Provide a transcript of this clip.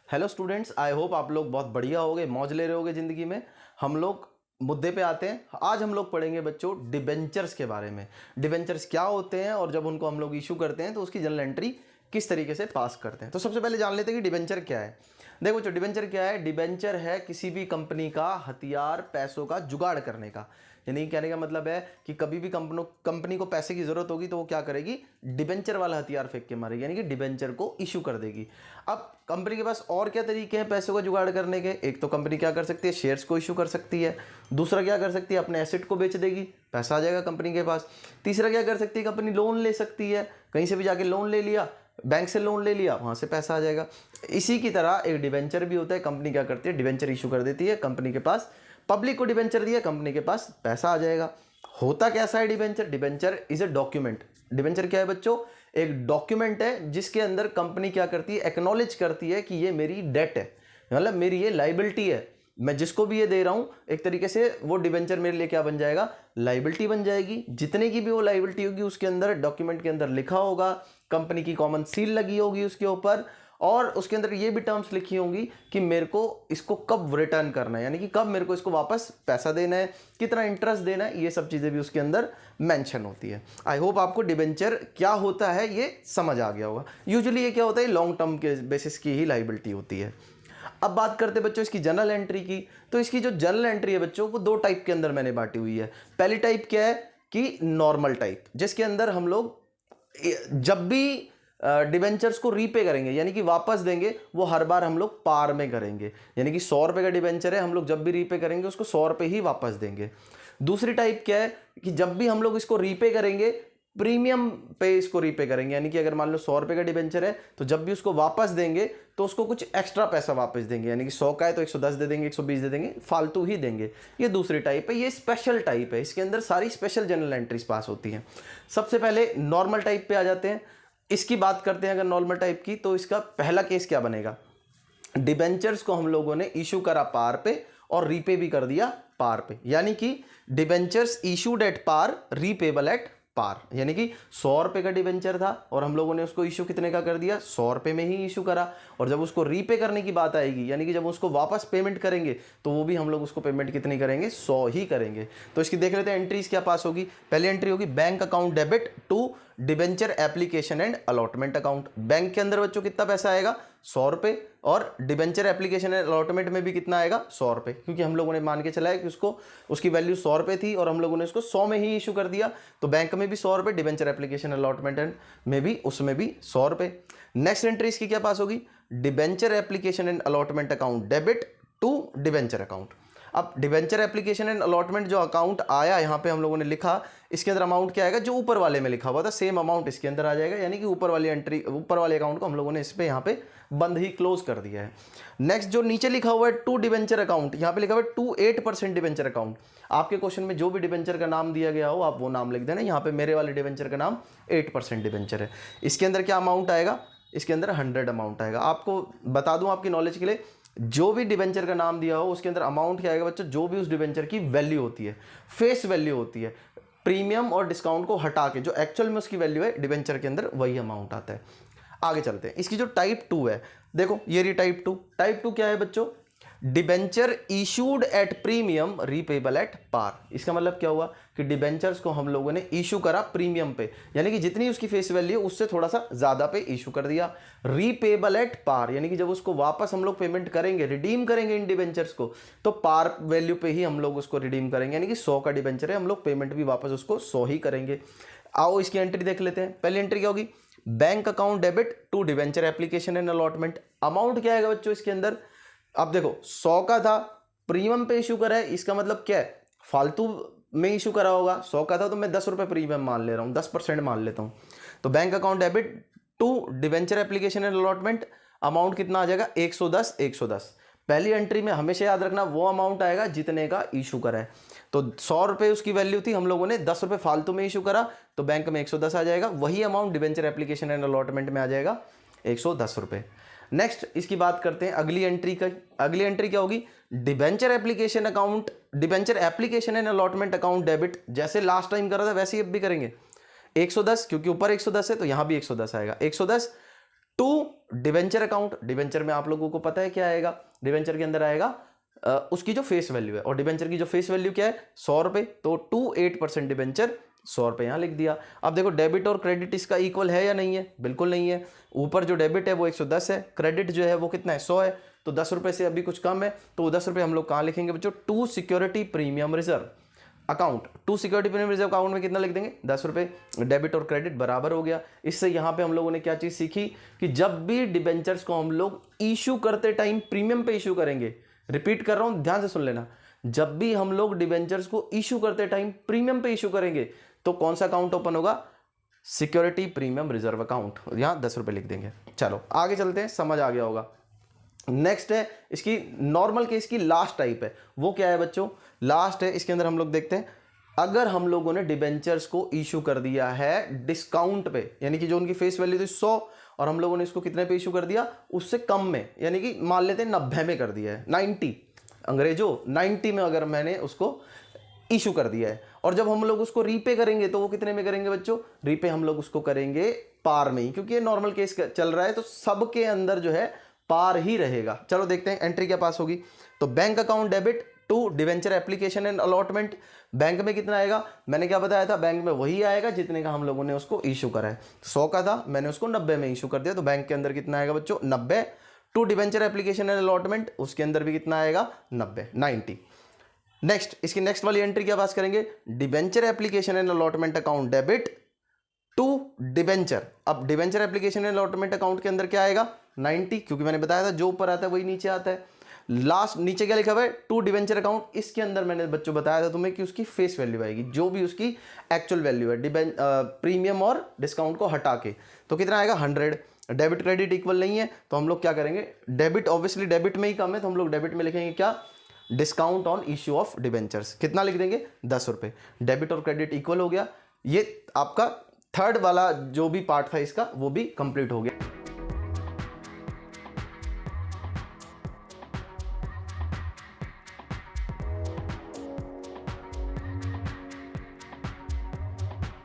Hello students, I hope आप लोग बहुत बढ़िया होगे, मौज ले रहे होगे ज़िंदगी में। हम लोग मुद्दे पे आते हैं। आज हम लोग पढ़ेंगे बच्चों डिबेंचर्स के बारे में। डिबेंचर्स क्या होते हैं और जब उनको हम लोग इशू करते हैं तो उसकी जनरल एंट्री किस तरीके से पास करते हैं। तो सबसे पहले जान लेते हैं कि डिबेंचर क्या है। देखो बच्चों, डिबेंचर क्या है? डिबेंचर है किसी भी कंपनी का हथियार पैसों का जुगाड़ करने का। यानी कहने का मतलब है कि कभी भी कंपनी को पैसे की जरूरत होगी तो वो क्या करेगी? डिबेंचर वाला हथियार फेंक के मारेगी, यानी कि डिबेंचर को इशू कर देगी। अब कंपनी के पास और क्या तरीके हैं पैसों का जुगाड़ करने के? एक तो कंपनी क्या कर सकती है? शेयर्स को इशू कर सकती है। दूसरा क्या कर सकती है? अपने एसेट को बेच देगी, पैसा आ जाएगा कंपनी के पास। तीसरा क्या कर सकती है? कंपनी लोन ले सकती है, कहीं से भी जाके लोन ले लिया, बैंक से लोन ले लिया, वहां से पैसा आ जाएगा। इसी की तरह एक डिबेंचर भी होता है। कंपनी क्या करती है? डिबेंचर इशू कर देती है कंपनी के पास, पब्लिक को डिबेंचर दिया, कंपनी के पास पैसा आ जाएगा। होता कैसा है debenture? Debenture is a document. Debenture क्या है बच्चों? एक डॉक्यूमेंट है जिसके अंदर कंपनी क्या करती है? एक्नॉलेज करती है कि ये मेरी डेट है, मतलब मेरी ये लाइबिलिटी है। मैं जिसको भी ये दे रहा हूं एक तरीके से वो डिबेंचर मेरे लिए क्या बन जाएगा? लाइबिलिटी बन जाएगी। जितने की भी वो लाइबिलिटी होगी उसके अंदर डॉक्यूमेंट के अंदर लिखा होगा, कंपनी की कॉमन सील लगी होगी उसके ऊपर, और उसके अंदर ये भी टर्म्स लिखी होंगी कि मेरे को इसको कब रिटर्न करना है, यानी कि कब मेरे को इसको वापस पैसा देना है, कितना इंटरेस्ट देना है, ये सब चीज़ें भी उसके अंदर मेंशन होती है। आई होप आपको डिबेंचर क्या होता है ये समझ आ गया होगा। यूजुअली ये क्या होता है? लॉन्ग टर्म के बेसिस की ही लाइबिलिटी होती है। अब बात करते हैं बच्चों इसकी जनरल एंट्री की। तो इसकी जो जनरल एंट्री है बच्चों, वो दो टाइप के अंदर मैंने बांटी हुई है। पहली टाइप क्या है कि नॉर्मल टाइप, जिसके अंदर हम लोग जब भी डिबेंचर्स को रीपे करेंगे यानी कि वापस देंगे, वो हर बार हम लोग पार में करेंगे। यानी कि 100 रुपए का डिबेंचर है, हम लोग जब भी रीपे करेंगे उसको 100 रुपए ही वापस देंगे। दूसरी टाइप क्या है कि जब भी हम लोग इसको रीपे करेंगे, प्रीमियम पे इसको रीपे करेंगे। यानी कि अगर मान लो 100 रुपए का डिबेंचर है तो जब भी उसको वापस देंगे तो उसको कुछ एक्स्ट्रा पैसा वापस देंगे। यानी कि 100 का है तो 110 दे देंगे, 120 दे देंगे, फालतू ही देंगे। ये दूसरी टाइप है। ये स्पेशल टाइप है, इसके अंदर सारी स्पेशल जनरल एंट्रीज पास होती हैं। सबसे पहले नॉर्मल टाइप पे आ जाते हैं। इसकी बात करते हैं अगर नॉर्मल टाइप की, तो इसका पहला केस क्या बनेगा? डिबेंचर्स को हम लोगों ने इशू करा पार पे और रीपे भी कर दिया पार पे। यानी कि debentures issued at par, repayable at par. यानी कि 100 रुपए का डिबेंचर था और हम लोगों ने उसको इशू कितने का कर दिया? 100 रुपए में ही इशू करा। और जब उसको रीपे करने की बात आएगी, यानी कि जब उसको वापस पेमेंट करेंगे, तो वो भी हम लोग उसको पेमेंट कितनी करेंगे? 100 ही करेंगे। तो इसकी देख लेते हैं एंट्रीज क्या पास होगी। पहली एंट्री होगी bank account debit to debenture application and allotment account. Bank के अंदर बच्चों कितना पैसा आएगा? 100 रुपए। और डिबेंचर एप्लीकेशन एंड अलॉटमेंट में भी कितना आएगा? 100 रुपए, क्योंकि हम लोगों ने मान के चला है कि उसको उसकी वैल्यू 100 रुपए थी और हम लोगों ने उसको 100 में ही इशू कर दिया। तो बैंक में भी 100 रुपए, डिबेंचर एप्लीकेशन अलॉटमेंट में भी उसमें भी 100 रुपए। नेक्स्ट एंट्री इसकी क्या पास होगी? Debenture application and allotment account debit to debenture account. अब डिबेंचर एप्लीकेशन एंड अलॉटमेंट जो अकाउंट आया यहां पे हम लोगों ने लिखा, इसके अंदर अमाउंट क्या आएगा? जो ऊपर वाले में लिखा हुआ था सेम अमाउंट इसके अंदर आ जाएगा। यानी कि ऊपर वाली एंट्री, ऊपर वाले अकाउंट को हम लोगों ने इस पे यहाँ पे बंद ही क्लोज कर दिया है। नेक्स्ट जो नीचे लिखा हुआ है टू डिबेंचर अकाउंट, यहाँ पे लिखा हुआ है टू 8% डिबेंचर अकाउंट। आपके क्वेश्चन में जो भी डिबेंचर का नाम दिया गया हो आप वो नाम लिख देना। यहाँ पे मेरे वाले डिबेंचर का नाम 8% डिबेंचर है। इसके अंदर क्या अमाउंट आएगा? इसके अंदर 100 अमाउंट आएगा। आपको बता दूं आपकी नॉलेज के लिए, जो भी डिबेंचर का नाम दिया हो उसके अंदर अमाउंट क्या आएगा बच्चों? जो भी उस डिबेंचर की वैल्यू होती है, फेस वैल्यू होती है, प्रीमियम और डिस्काउंट को हटा के जो एक्चुअल में उसकी वैल्यू है डिबेंचर के अंदर, वही अमाउंट आता है। आगे चलते हैं। इसकी जो टाइप 2 है, देखो ये रही टाइप 2। टाइप 2 क्या है बच्चों? Debenture issued at premium repayable at par. इसका मतलब क्या हुआ कि डिबेंचर्स को हम लोगों ने इशू करा प्रीमियम पे, यानी कि जितनी उसकी फेस वैल्यू उससे थोड़ा सा ज्यादा पे इशू कर दिया। रीपेबल एट पार, यानी कि जब उसको वापस हम लोग पेमेंट करेंगे, रिडीम करेंगे इन डिबेंचर्स को, तो पार वैल्यू पे ही हम लोग उसको रिडीम करेंगे। यानी कि 100 का डिबेंचर है, हम लोग पेमेंट भी वापस उसको 100 ही करेंगे। आओ इसकी एंट्री देख लेते हैं। पहली एंट्री क्या होगी? Bank account debit to debenture application and allotment. Amount क्या आएगा बच्चों इसके अंदर? अब देखो 100 का था, प्रीमियम पे इशू करा है, इसका मतलब क्या है? फालतू में इशू करा होगा। 100 का था तो मैं 10 रुपए प्रीमियम मान ले रहा हूं, 10% मान लेता हूं। तो bank account debit to debenture application and allotment, amount कितना आ जाएगा? 110 110। पहली एंट्री में हमेशा याद रखना वो अमाउंट आएगा जितने का इशू करा है। तो 100 रुपए उसकी वैल्यू थी, हम लोगों ने 10 रुपए फालतू में इशू करा, तो बैंक में 110 आ जाएगा। वही amount debenture application and allotment में आ जाएगा 110 रुपए। नेक्स्ट इसकी बात करते हैं अगली एंट्री का। अगली एंट्री क्या होगी? Debenture application account, debenture application and allotment account debit. जैसे लास्ट टाइम करा था वैसे ही अब भी करेंगे। 110, क्योंकि ऊपर 110 है तो यहां भी 110 आएगा। 110 टू डिवेंचर अकाउंट। डिवेंचर में आप लोगों को पता है क्या आएगा, डिवेंचर के अंदर आएगा उसकी जो फेस वैल्यू है, और डिवेंचर की जो फेस वैल्यू क्या है 100 रुपए, तो 28% डिवेंचर 100 रुपए यहां लिख दिया। अब देखो डेबिट और क्रेडिट इसका इक्वल है या नहीं है, बिल्कुल नहीं है। ऊपर जो डेबिट है वो 110 है, क्रेडिट जो है वो कितना है 100 है, तो 10 रुपए से अभी कुछ कम है, तो 10 रुपए हम लोग कहां लिखेंगे बच्चों, to security premium reserve account. To security premium reserve account में कितना लिख देंगे 10 रुपए, डेबिट और क्रेडिट बराबर हो गया। इससे यहां पे हम लोगों ने क्या चीज सीखी कि जब भी डिबेंचर्स को हम लोग इशू करते टाइम प्रीमियम पे इशू करेंगे, रिपीट कर रहा हूं ध्यान से सुन लेना, जब भी हम लोग डिबेंचर्स को इशू करते टाइम प्रीमियम पे इशू करेंगे तो कौन सा अकाउंट ओपन होगा, सिक्योरिटी प्रीमियम रिजर्व अकाउंट, यहां 10 रुपए लिख देंगे। चलो आगे चलते हैं, समझ आ गया होगा। नेक्स्ट है इसकी नॉर्मल केस की लास्ट टाइप है, वो क्या है बच्चों, लास्ट है इसके अंदर हम लोग देखते हैं, अगर हम लोगों ने डिबेंचर्स को इशू कर दिया है डिस्काउंट पे, यानी कि जो उनकी फेस वैल्यू थी 100 और हम लोगों ने इसको कितने पे इशू कर दिया, उससे कम में, यानी कि मान लेते हैं 90 में कर दिया है, 90 अंग्रेजों 90 में अगर मैंने उसको इशू कर दिया है, और जब हम लोग उसको रीपे करेंगे तो वो कितने में करेंगे बच्चों, रीपे हम लोग उसको करेंगे पार में ही, क्योंकि ये नॉर्मल केस चल रहा है तो सबके अंदर जो है पार ही रहेगा। चलो देखते हैं एंट्री क्या पास होगी। तो bank account debit to debenture application and allotment, bank में कितना आएगा, मैंने क्या बताया था, बैंक में वही आएगा जितने का हम लोगों ने उसको इशू करा है, 100 का था मैंने उसको 90 में इशू कर दिया, तो बैंक के अंदर कितना आएगा बच्चों 90। To debenture application and allotment, उसके अंदर भी कितना आएगा 90। नेक्स्ट इसकी नेक्स्ट वाली एंट्री क्या पास करेंगे, debenture application and allotment account debit to debenture. अब debenture application and allotment account के अंदर क्या आएगा 90, क्योंकि मैंने बताया था जो ऊपर आता है वही नीचे आता है। लास्ट नीचे क्या लिखा हुआ है, टू डिवेंचर अकाउंट, इसके अंदर मैंने बच्चों बताया था तुम्हें कि उसकी फेस वैल्यू आएगी, जो भी उसकी एक्चुअल वैल्यू है प्रीमियम और डिस्काउंट को हटा के, तो कितना आएगा 100। डेबिट क्रेडिट इक्वल नहीं है तो हम लोग क्या करेंगे, डेबिट ऑब्वियसली डेबिट में ही कम है तो हम लोग डेबिट में लिखेंगे क्या, discount on issue of debentures, कितना लिख देंगे 10 रुपए। डेबिट और क्रेडिट इक्वल हो गया, ये आपका थर्ड वाला जो भी पार्ट था इसका वो भी कंप्लीट हो गया।